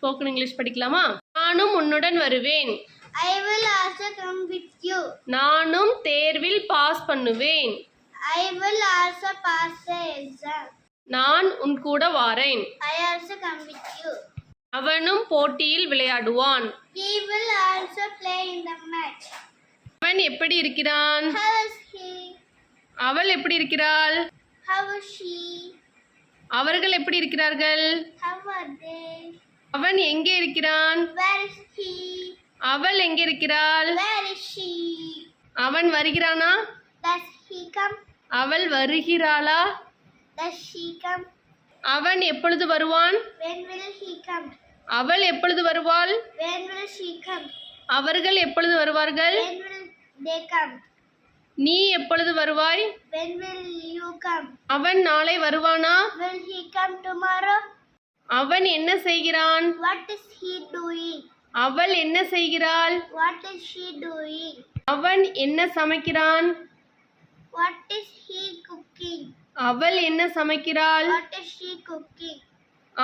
Spoken English படிக்கலாமா? நானும் உன்னுடன் வருவேன். I will also come with you. நானும் தேர்வில் பாஸ் பண்ணுவேன். I will also pass the exam. நான் உன் கூட வாரேன். I also come with you. அவனும் போட்டியில் விளையாடுவான். He will also play in the match. அவன் எப்படி இருக்கிறான்? How is he? அவள் எப்படி இருக்கிறாள்? How is she? அவர்கள் எப்படி இருக்கிறார்கள்? How are they? அவன் எங்கே இருக்கிறான்? Where is he? அவள் எங்கே இருக்கிறாள்? Where is she? அவன் வருகிறானா? Does he come? அவள் வருகிறாளா? Does she come? அவன் எப்பொழுது வருவான்? When will he come? அவள் எப்பொழுது வருவாள்? When will she come? அவர்கள் எப்பொழுது வருவார்கள்? When will they come? நீ எப்பொழுது வருவாய்? When will you come? அவன் நாளை வருவானா? Will he come tomorrow? அவன் என்ன செய்கிறான்? What is he doing? அவள் என்ன செய்கிறாள்? What is she doing? அவன் என்ன சமைக்கிறான்? What is he cooking? அவள் என்ன சமைக்கிறாள்? What is she cooking?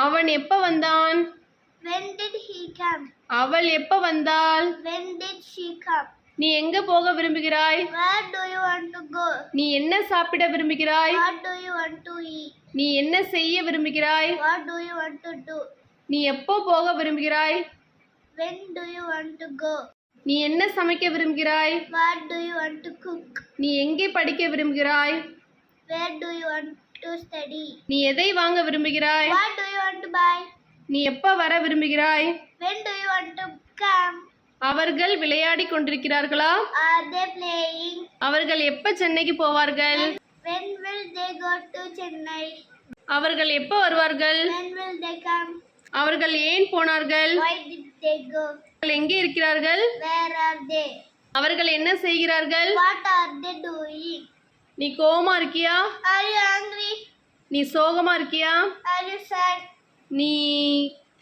அவன் எப்ப வந்தான்? When did he come? அவள் எப்ப வந்தாள்? When did she come? நீ எங்க போக விரும்புகிறாய்? Where do you want to go? நீ என்ன சாப்பிட விரும்புகிறாய்? What do you want to eat? நீ என்ன செய்ய விரும்புகிறாய்? What do you want to do? நீ எப்போ போக விரும்புகிறாய்? When do you want to go? நீ என்ன சமைக்க விரும்புகிறாய்? What do you want to cook? நீ எங்கே படிக்க விரும்புகிறாய்? Where do you want to study? நீ எதை வாங்க விரும்புகிறாய்? What do you want to buy? நீ எப்ப வர விரும்புகிறாய்? When do you want to come? அவர்கள் விளையாடி கொண்டிருக்கிறார்களா? Are they playing? அவர்கள் எப்ப சென்னைக்கு போவார்கள்? When will they go to Chennai? அவர்கள் எப்ப வருவார்கள்? When will they come? அவர்கள் ஏன் போனார்கள்? Why did they go? அவர்கள் எங்கே இருக்கிறார்கள்? Where are they? அவர்கள் என்ன செய்கிறார்கள்? What are they doing? நீ கோவமா இருக்கியா? Are you angry? நீ சோகமா இருக்கியா? Are you sad? நீ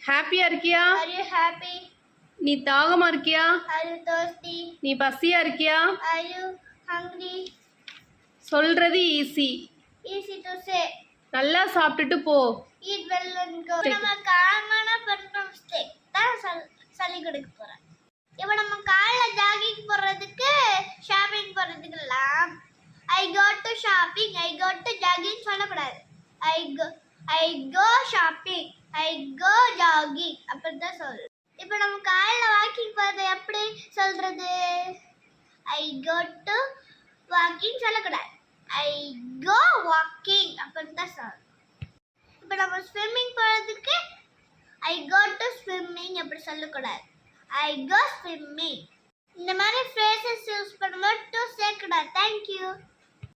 ஹாப்பியா இருக்கியா? Are you happy? நீ தாகமா இருக்கியா? Are you thirsty? நீ பசியா இருக்கியா? Are you hungry? சொல்றது ஈஸி. Easy to say. நல்லா சாப்பிட்டுட்டு போ. Eat well and go. நம்ம காமனா பண்ற மிஸ்டேக் தான் சொல்லி கொடுக்க போறேன். இப்போ நம்ம காலைல ஜாகிங் போறதுக்கு shopping போறதுக்கெல்லாம் I go to shopping, I go to jogging சொல்லக்கூடாது. I go shopping, I go jogging அப்படிதான் சொல்லு. இப்போ நம்ம காலைல வாக்கிங் போறது எப்படி சொல்றது? I go to walking சொல்லக்கூடாது. I go walking அப்படிதான் சொல்லு. இப்போ நம்ம ஸ்விம்மிங் போறதுக்கு I go to swimming அப்படி சொல்லக்கூடாது. I go swimming. இந்த மாதிரி phrases யூஸ் பண்ணும்போது to சேர்க்கக்கூடாது. Thank you.